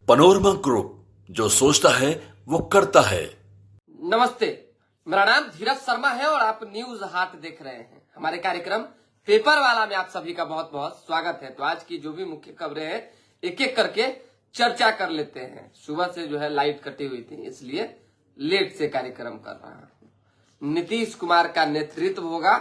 Panorama group, जो सोचता है वो करता है। नमस्ते, मेरा नाम धीरज शर्मा है और आप न्यूज हाट देख रहे हैं। हमारे कार्यक्रम पेपर वाला में आप सभी का बहुत बहुत स्वागत है। तो आज की जो भी मुख्य खबरें हैं एक एक करके चर्चा कर लेते हैं। सुबह से जो है लाइट कटी हुई थी, इसलिए लेट से कार्यक्रम कर रहा हूं। नीतीश कुमार का नेतृत्व होगा,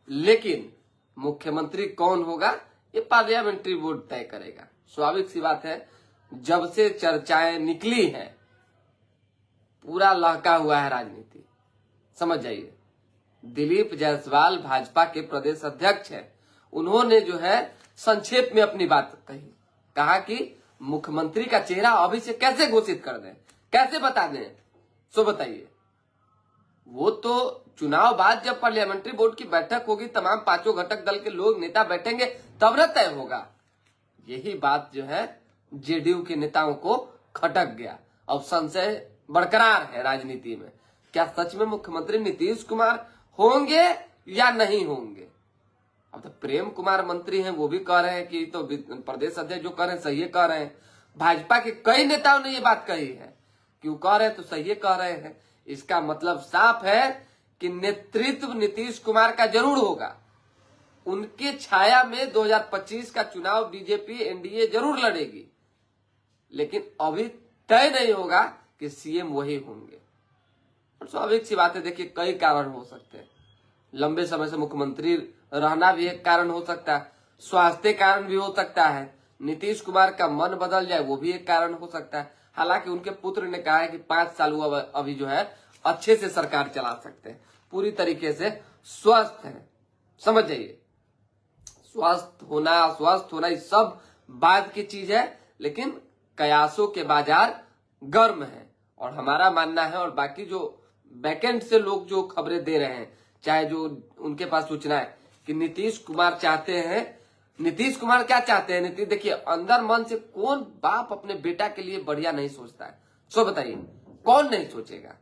लेकिन मुख्यमंत्री कौन होगा ये पार्लियामेंट्री बोर्ड तय करेगा। स्वाभाविक सी बात है, जब से चर्चाएं निकली हैं पूरा लहका हुआ है राजनीति। समझ जाइए, दिलीप जायसवाल भाजपा के प्रदेश अध्यक्ष हैं। उन्होंने जो है संक्षेप में अपनी बात कहा कि मुख्यमंत्री का चेहरा अभी से कैसे घोषित कर दें, कैसे बता दें। सो बताइए, वो तो चुनाव बाद जब पार्लियामेंट्री बोर्ड की बैठक होगी, तमाम पांचों घटक दल के लोग नेता बैठेंगे, तब न तय होगा। यही बात जो है जेडीयू के नेताओं को खटक गया। अब संशय बरकरार है राजनीति में, क्या सच में मुख्यमंत्री नीतीश कुमार होंगे या नहीं होंगे। अब तो प्रेम कुमार मंत्री हैं, वो भी कह रहे हैं कि तो प्रदेश अध्यक्ष जो कह रहे हैं सही कह रहे हैं। भाजपा के कई नेताओं ने ये बात कही है कि वो कह रहे हैं तो सही कह रहे हैं। इसका मतलब साफ है कि नेतृत्व नीतीश कुमार का जरूर होगा। उनके छाया में 2025 का चुनाव बीजेपी एनडीए जरूर लड़ेगी, लेकिन अभी तय नहीं होगा कि सीएम वही होंगे। और स्वाभाविक सी बात है, देखिए कई कारण हो सकते हैं। लंबे समय से मुख्यमंत्री रहना भी एक कारण हो सकता है, स्वास्थ्य कारण भी हो सकता है, नीतीश कुमार का मन बदल जाए वो भी एक कारण हो सकता है। हालांकि उनके पुत्र ने कहा है कि 5 साल हुआ अभी जो है अच्छे से सरकार चला सकते हैं, पूरी तरीके से स्वस्थ है। समझ जाइए, स्वस्थ होना अस्वस्थ होना ये सब बात की चीज है, लेकिन कयासों के बाजार गर्म है। और हमारा मानना है, और बाकी जो बैकेंड से लोग जो खबरें दे रहे हैं, चाहे जो उनके पास सूचना है कि नीतीश कुमार चाहते हैं। नीतीश कुमार क्या चाहते हैं? नीतीश देखिए, अंदर मन से कौन बाप अपने बेटा के लिए बढ़िया नहीं सोचता है। सो बताइए, कौन नहीं सोचेगा।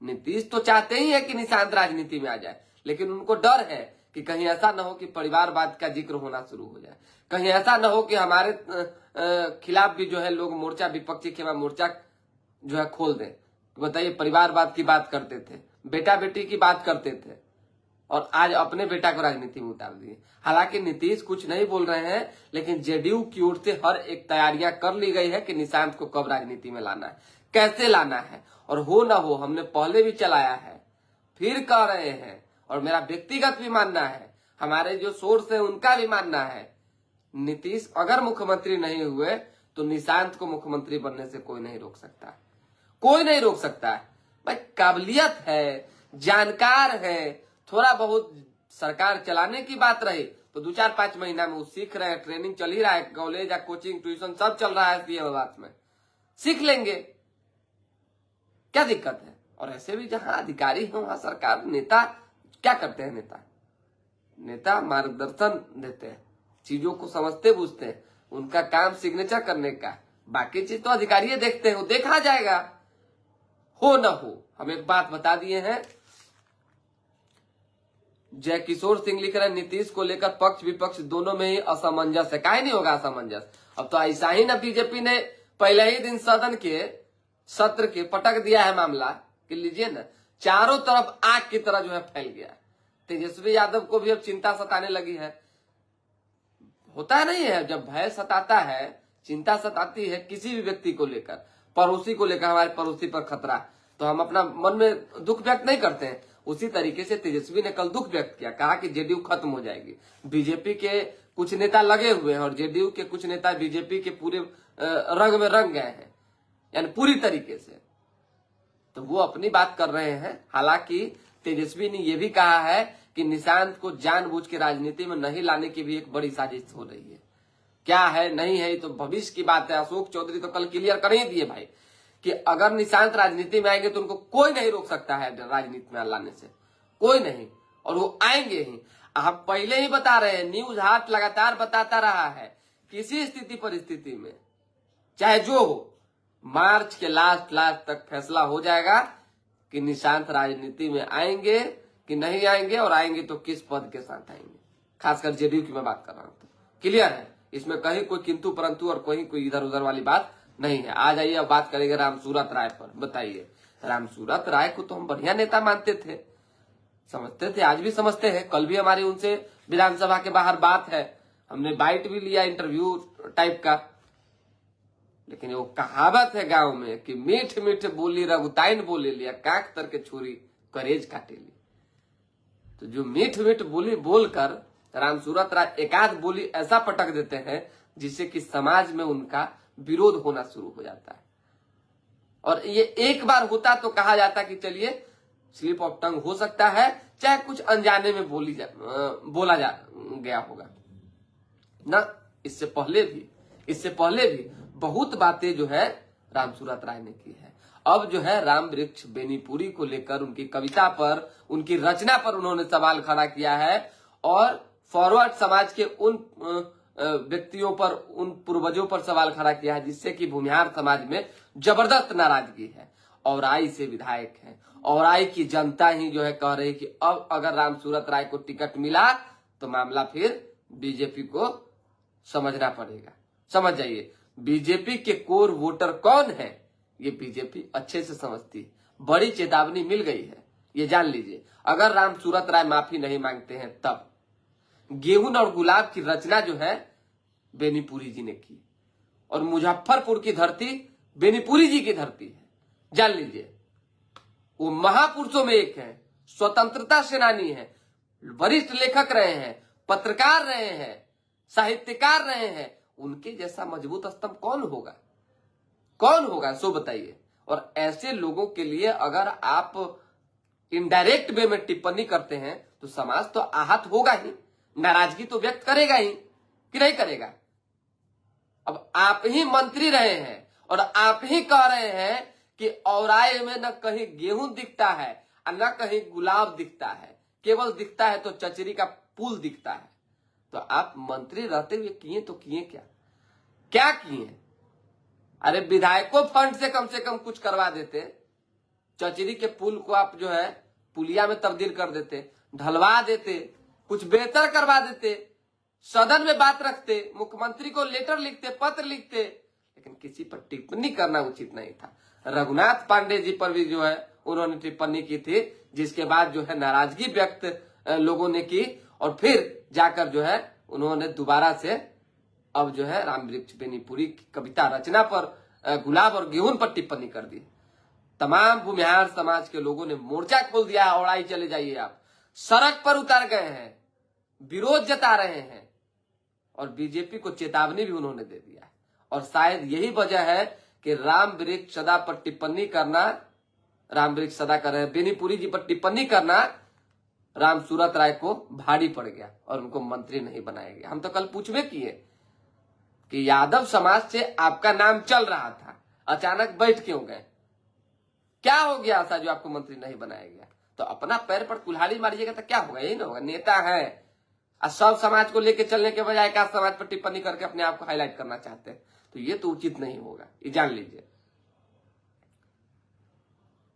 नीतीश तो चाहते ही है कि निशांत राजनीति में आ जाए, लेकिन उनको डर है कि कहीं ऐसा न हो कि परिवारवाद का जिक्र होना शुरू हो जाए, कहीं ऐसा न हो कि हमारे खिलाफ भी जो है लोग मोर्चा, विपक्षी के मोर्चा जो है खोल दें। बताइए, परिवारवाद की बात करते थे, बेटा बेटी की बात करते थे, और आज अपने बेटा को राजनीति में उतार दिए। हालांकि नीतीश कुछ नहीं बोल रहे हैं, लेकिन जेडीयू की ओर से हर एक तैयारियां कर ली गई है कि निशांत को कब राजनीति में लाना है, कैसे लाना है। और हो ना हो, हमने पहले भी चलाया है, फिर कह रहे हैं, और मेरा व्यक्तिगत भी मानना है, हमारे जो सोर्स है उनका भी मानना है, नीतीश अगर मुख्यमंत्री नहीं हुए तो निशांत को मुख्यमंत्री बनने से कोई नहीं रोक सकता, कोई नहीं रोक सकता है। भाई काबिलियत है, जानकार है, थोड़ा बहुत सरकार चलाने की बात रही तो 2-4-5 महीना में वो सीख रहे हैं, ट्रेनिंग चल ही रहा है, कॉलेज या कोचिंग ट्यूशन सब चल रहा है, बात में सीख लेंगे, क्या दिक्कत है। और ऐसे भी जहां अधिकारी है वहां सरकार, नेता क्या करते हैं, नेता मार्गदर्शन देते हैं, चीजों को समझते बूझते हैं, उनका काम सिग्नेचर करने का, बाकी चीज तो अधिकारी देखते हैं, वो देखा जाएगा। हो न हो, हम एक बात बता दिए हैं। जय किशोर सिंह लिख रहे हैं, नीतीश को लेकर पक्ष विपक्ष दोनों में ही असमंजस है। काहे नहीं होगा असमंजस। अब तो ऐसा ही ना, बीजेपी ने पहले ही दिन सदन के सत्र के पटक दिया है मामला कि लीजिए ना, चारों तरफ आग की तरह जो है फैल गया। तेजस्वी यादव को भी अब चिंता सताने लगी है। होता नहीं है, जब भय सताता है, चिंता सताती है किसी भी व्यक्ति को लेकर, पड़ोसी को लेकर, हमारे पड़ोसी पर खतरा, तो हम अपना मन में दुख व्यक्त नहीं करते हैं। उसी तरीके से तेजस्वी ने कल दुख व्यक्त किया, कहा कि जेडीयू खत्म हो जाएगी। बीजेपी के कुछ नेता लगे हुए हैं और जेडीयू के कुछ नेता बीजेपी के पूरे रंग में रंग गए हैं, यानी पूरी तरीके से, तो वो अपनी बात कर रहे हैं। हालांकि तेजस्वी ने यह भी कहा है कि निशांत को जानबूझ के राजनीति में नहीं लाने की भी एक बड़ी साजिश हो रही है। क्या है नहीं है तो भविष्य की बात है। अशोक चौधरी तो कल क्लियर कर ही दिए भाई कि अगर निशांत राजनीति में आएंगे तो उनको कोई नहीं रोक सकता है राजनीति में लाने से, कोई नहीं, और वो आएंगे ही। आप पहले ही बता रहे हैं, न्यूज हाट लगातार बताता रहा है, किसी स्थिति परिस्थिति में चाहे जो हो, मार्च के लास्ट तक फैसला हो जाएगा कि निशांत राजनीति में आएंगे कि नहीं आएंगे, और आएंगे तो किस पद के साथ आएंगे। खासकर जेडीयू की मैं बात कर रहा हूं, तो क्लियर है, इसमें कहीं कोई किंतु परंतु और कहीं कोई इधर उधर वाली बात नहीं है। आ जाइए अब बात करेंगे रामसूरत राय पर। बताइए, रामसूरत राय को तो हम बढ़िया नेता मानते थे, समझते थे, आज भी समझते हैं। कल भी हमारी उनसे विधानसभा के बाहर बात है, हमने बाइट भी लिया इंटरव्यू टाइप का। लेकिन वो कहावत है गांव में कि मीठ मीठ बोली रघुताइन बोले लिया, काक तर के छोरी करेज काटे ली। तो जो मीठ मीठ बोली बोलकर रामसूरत राय एकाध बोली ऐसा पटक देते हैं जिससे कि समाज में उनका विरोध होना शुरू हो जाता है। और ये एक बार होता तो कहा जाता कि चलिए स्लिप ऑफ टंग हो सकता है, चाहे कुछ अनजाने में बोला गया होगा ना। इससे पहले भी बहुत बातें जो है रामसूरत राय ने की है। अब जो है राम वृक्ष बेनीपुरी को लेकर उनकी कविता पर, उनकी रचना पर उन्होंने सवाल खड़ा किया है और फॉरवर्ड समाज के उन व्यक्तियों पर, उन पूर्वजों पर सवाल खड़ा किया है जिससे कि भूमिहार समाज में जबरदस्त नाराजगी है। औराई से विधायक हैं, औराई की जनता ही जो है कह रही कि अब अगर रामसूरत राय को टिकट मिला तो मामला फिर बीजेपी को समझना पड़ेगा। समझ जाइए, बीजेपी के कोर वोटर कौन है ये बीजेपी अच्छे से समझती है। बड़ी चेतावनी मिल गई है, ये जान लीजिए। अगर रामसूरत राय माफी नहीं मांगते हैं तब गेहूं और गुलाब की रचना जो है बेनीपुरी जी ने की, और मुजफ्फरपुर की धरती बेनीपुरी जी की धरती है, जान लीजिए। वो महापुरुषों में एक है, स्वतंत्रता सेनानी है, वरिष्ठ लेखक रहे हैं, पत्रकार रहे हैं, साहित्यकार रहे हैं। उनके जैसा मजबूत स्तंभ कौन होगा सो बताइए। और ऐसे लोगों के लिए अगर आप इनडायरेक्ट वे में टिप्पणी करते हैं तो समाज तो आहत होगा ही, नाराजगी तो व्यक्त करेगा ही, कि नहीं करेगा। अब आप ही मंत्री रहे हैं और आप ही कह रहे हैं कि औराई में न कहीं गेहूं दिखता है और न कहीं गुलाब दिखता है, केवल दिखता है तो चचरी का पुल दिखता है। तो आप मंत्री रहते हुए किए तो किए क्या किए? अरे विधायकों फंड से कम कुछ करवा देते, चचरी के पुल को आप जो है पुलिया में तब्दील कर देते, ढलवा देते, कुछ बेहतर करवा देते, सदन में बात रखते, मुख्यमंत्री को लेटर लिखते, पत्र लिखते। लेकिन किसी पर टिप्पणी करना उचित नहीं था। रघुनाथ पांडे जी पर भी जो है उन्होंने टिप्पणी की थी, जिसके बाद जो है नाराजगी व्यक्त लोगों ने की और फिर जाकर जो है उन्होंने दोबारा से अब जो है राम वृक्ष बेनीपुरी की कविता रचना पर, गुलाब और गेहूं पर टिप्पणी कर दी। तमाम भूमिहार समाज के लोगों ने मोर्चा खोल दिया है। औड़ाई चले जाइए, आप सड़क पर उतर गए हैं, विरोध जता रहे हैं और बीजेपी को चेतावनी भी उन्होंने दे दिया है। और शायद यही वजह है कि राम वृक्ष सदा पर टिप्पणी करना, राम वृक्ष सदा कर रहे हैं, बेनीपुरी जी पर टिप्पणी करना रामसूरत राय को भारी पड़ गया और उनको मंत्री नहीं बनाया गया। हम तो कल पूछबे किए कि यादव समाज से आपका नाम चल रहा था, अचानक बैठ क्यों गए? क्या हो गया ऐसा जो आपको मंत्री नहीं बनाया गया? तो अपना पैर पर कुल्हाड़ी मारिएगा तो क्या होगा? यही ना होगा। नेता है और सब समाज को लेकर चलने के बजाय एक समाज पर टिप्पणी करके अपने आप को हाईलाइट करना चाहते हैं, तो ये तो उचित नहीं होगा, ये जान लीजिए।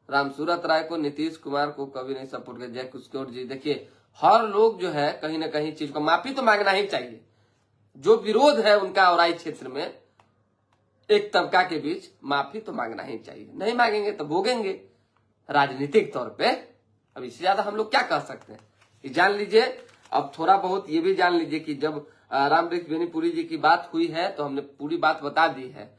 रामसूरत राय को, नीतीश कुमार को कभी नहीं सपोर्ट किया। जय कुशकोट जी, देखिए हर लोग जो है कहीं ना कहीं चीज को माफी तो मांगना ही चाहिए। जो विरोध है उनका औराई क्षेत्र में एक तबका के बीच, माफी तो मांगना ही चाहिए। नहीं मांगेंगे तो भोगेंगे राजनीतिक तौर पे। अब इससे ज्यादा हम लोग क्या कह सकते हैं, ये जान लीजिए। अब थोड़ा बहुत ये भी जान लीजिए कि जब राम वृक्ष बेनीपुरी जी की बात हुई है तो हमने पूरी बात बता दी है,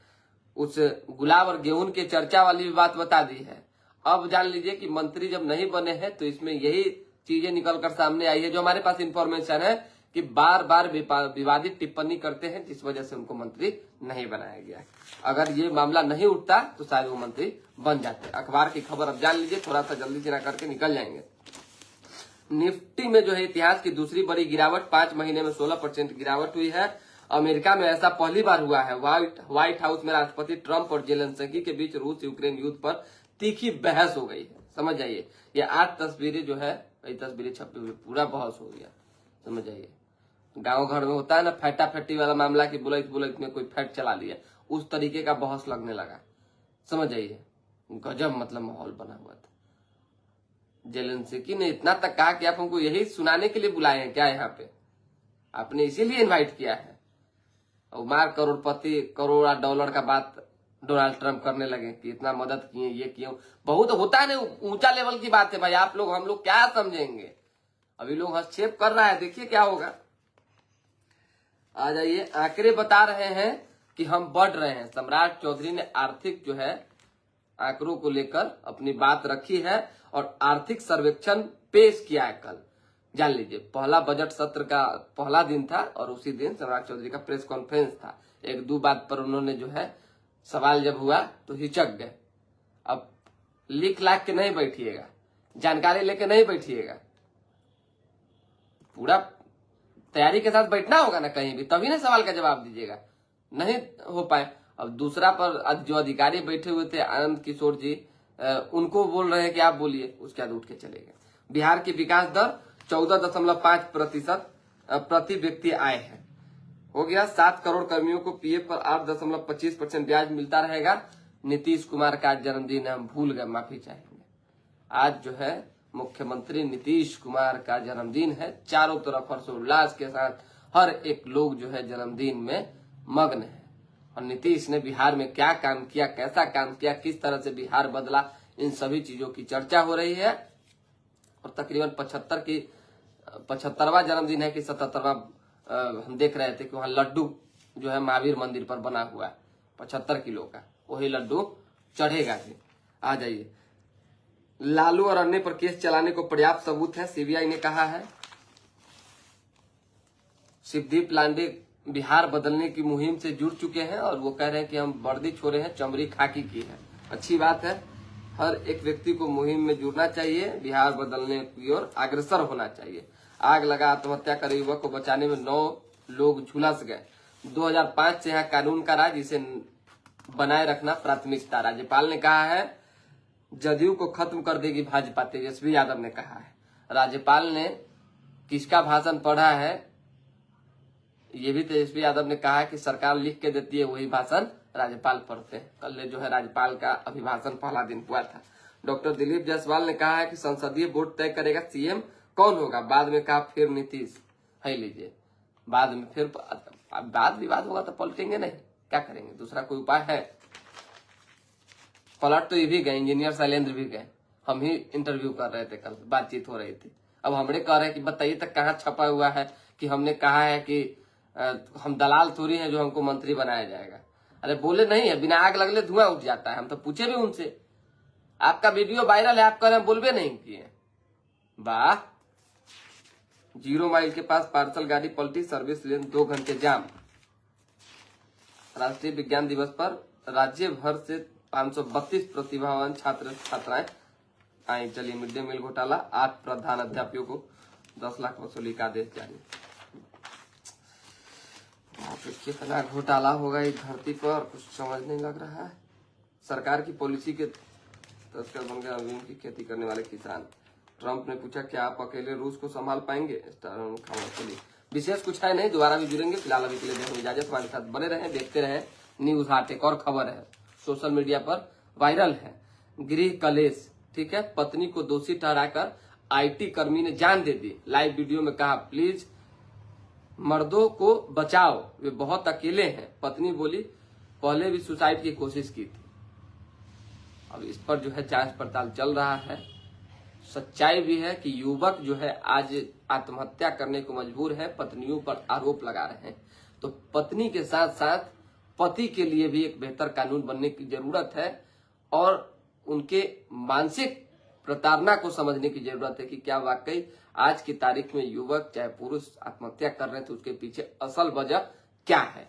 उस गुलाब और गेहूं के चर्चा वाली भी बात बता दी है। अब जान लीजिए कि मंत्री जब नहीं बने हैं तो इसमें यही चीजें निकलकर सामने आई है जो हमारे पास इंफॉर्मेशन है कि बार बार विवादित टिप्पणी करते हैं, जिस वजह से उनको मंत्री नहीं बनाया गया। अगर ये मामला नहीं उठता तो शायद वो मंत्री बन जाते। अखबार की खबर अब जान लीजिए, थोड़ा सा जल्दी से ना करके निकल जाएंगे। निफ्टी में जो है इतिहास की दूसरी बड़ी गिरावट, 5 महीने में 16% गिरावट हुई है। अमेरिका में ऐसा पहली बार हुआ है। व्हाइट हाउस में राष्ट्रपति ट्रंप और जेलेंस्की के बीच रूस यूक्रेन युद्ध पर तीखी बहस हो गई है। समझ जाइए, ये 8 तस्वीरें जो है, ये तस्वीरें छपी हुई, पूरा बहस हो गया। समझ जाइए, गांव घर में होता है ना फैटा फैटी वाला मामला कि बुलेट में कोई फैट चला लिया, उस तरीके का बहस लगने लगा। समझ जाइए, गजब मतलब माहौल बना हुआ था। जेलेंस्की ने इतना तक कहा कि आप हमको यही सुनाने के लिए बुलाए हैं क्या यहाँ पे, आपने इसीलिए इनवाइट किया है। और मार करोड़पति, करोड़ $, का बात डोनाल्ड ट्रंप करने लगे कि इतना मदद किए, ये किए। बहुत होता नहीं, ऊंचा लेवल की बात है भाई। आप लोग हम लोग क्या समझेंगे? अभी लोग हस्तक्षेप कर रहा है, देखिए क्या होगा। आ जाइए, आंकड़े बता रहे हैं कि हम बढ़ रहे हैं। सम्राट चौधरी ने आर्थिक जो है आंकड़ों को लेकर अपनी बात रखी है और आर्थिक सर्वेक्षण पेश किया है कल। जान लीजिए, पहला बजट सत्र का पहला दिन था और उसी दिन सम्राट चौधरी का प्रेस कॉन्फ्रेंस था। एक दो बात पर उन्होंने जो है सवाल जब हुआ तो हिचक गए। अब लिख लाख के नहीं बैठिएगा, जानकारी लेके नहीं बैठिएगा, पूरा तैयारी के साथ बैठना होगा ना कहीं भी, तभी ना सवाल का जवाब दीजिएगा। नहीं हो पाए। अब दूसरा पर जो अधिकारी बैठे हुए थे आनंद किशोर जी, उनको बोल रहे हैं कि आप बोलिए, उसके बाद उठ के चले गए। बिहार की विकास दर 14.5% प्रति व्यक्ति आय है। हो गया। 7 करोड़ कर्मियों को पीएफ पर 8.25% ब्याज मिलता रहेगा। नीतीश कुमार का जन्मदिन है, हम भूल गए, माफी चाहेंगे। आज जो है मुख्यमंत्री नीतीश कुमार का जन्मदिन है। चारों तरफ हर्षोल्लास के साथ हर एक लोग जो है जन्मदिन में मग्न है। और नीतीश ने बिहार में क्या काम किया, कैसा काम किया, किस तरह से बिहार बदला, इन सभी चीजों की चर्चा हो रही है। और तकरीबन 75वां जन्मदिन है कि 77वां, हम देख रहे थे कि वहां लड्डू जो है महावीर मंदिर पर बना हुआ है 75 किलो का, वही लड्डू चढ़ेगा जी। आ जाइए, लालू और अन्य पर केस चलाने को पर्याप्त सबूत है, सीबीआई ने कहा है। शिवदीप लांडे बिहार बदलने की मुहिम से जुड़ चुके हैं और वो कह रहे हैं कि हम वर्दी छोड़े हैं, चमड़ी खाकी की है। अच्छी बात है, हर एक व्यक्ति को मुहिम में जुड़ना चाहिए, बिहार बदलने की ओर अग्रसर होना चाहिए। आग लगा आत्महत्या करे युवक को बचाने में 9 लोग झुलस गए। 2005 से यहाँ कानून का राज, इसे बनाए रखना प्राथमिकता। राज्यपाल ने कहा है जदयू को खत्म कर देगी भाजपा, तेजस्वी यादव ने कहा है। राज्यपाल ने किसका भाषण पढ़ा है, ये भी तेजस्वी यादव ने कहा है कि सरकार लिख के देती है, वही भाषण राज्यपाल पढ़ते हैं। कल जो है राज्यपाल का अभिभाषण पहला दिन हुआ था। डॉक्टर दिलीप जायसवाल ने कहा है कि संसदीय बोर्ड तय करेगा सीएम कौन होगा। बाद में कहा फिर नीतीश है, लीजिए बाद में फिर बात विवाद होगा तो पलटेंगे नहीं, क्या करेंगे, दूसरा कोई उपाय है। पलट तो ये भी गए, इंजीनियर शैलेंद्र भी गए। हम ही इंटरव्यू कर रहे थे, कल बातचीत हो रही थी। अब हमने कह रहे हैं कि बताइए तक कहाँ छपा हुआ है कि हमने कहा है कि हम दलाल थोड़ी हैं जो हमको मंत्री बनाया जाएगा। अरे बोले नहीं है, बिना आग लगले धुआं उठ जाता है। हम तो पूछे भी उनसे, आपका वीडियो वायरल है, आप कह रहे हैं बोलबे नहीं किए। वाह। 0 माइल के पास पार्सल गाड़ी पलटी, सर्विस लेन 2 घंटे जाम। राष्ट्रीय विज्ञान दिवस पर राज्य भर से 532 प्रतिभावान छात्र छात्राएं आई। चलिए, मिड डे मील घोटाला, 8 प्रधान अध्यापकों को 10 लाख वसूली का आदेश जारी। कितना घोटाला होगा इस धरती पर, कुछ समझ नहीं लग रहा है। सरकार की पॉलिसी के तस्कर बन गए अफीम की खेती करने वाले किसान। ट्रंप ने पूछा क्या आप अकेले रूस को संभाल पाएंगे। चलिए, विशेष कुछ है नहीं, दोबारा भी जुड़ेंगे। फिलहाल अभी के लिए दें इजाजत, हमारे साथ बने रहें, देखते रहें न्यूज हाट। एक और खबर है, सोशल मीडिया पर वायरल है। गृह कलेश, ठीक है, पत्नी को दोषी ठहराकर आईटी कर्मी ने जान दे दी। लाइव वीडियो में कहा प्लीज मर्दों को बचाओ, वे बहुत अकेले हैं। पत्नी बोली पहले भी सुसाइड की कोशिश की थी। अब इस पर जो है जांच पड़ताल चल रहा है। सच्चाई भी है कि युवक जो है आज आत्महत्या करने को मजबूर है, पत्नियों पर आरोप लगा रहे हैं। तो पत्नी के साथ साथ पति के लिए भी एक बेहतर कानून बनने की जरूरत है और उनके मानसिक प्रताड़ना को समझने की जरूरत है कि क्या वाकई आज की तारीख में युवक चाहे पुरुष आत्महत्या कर रहे थे, उसके पीछे असल वजह क्या है।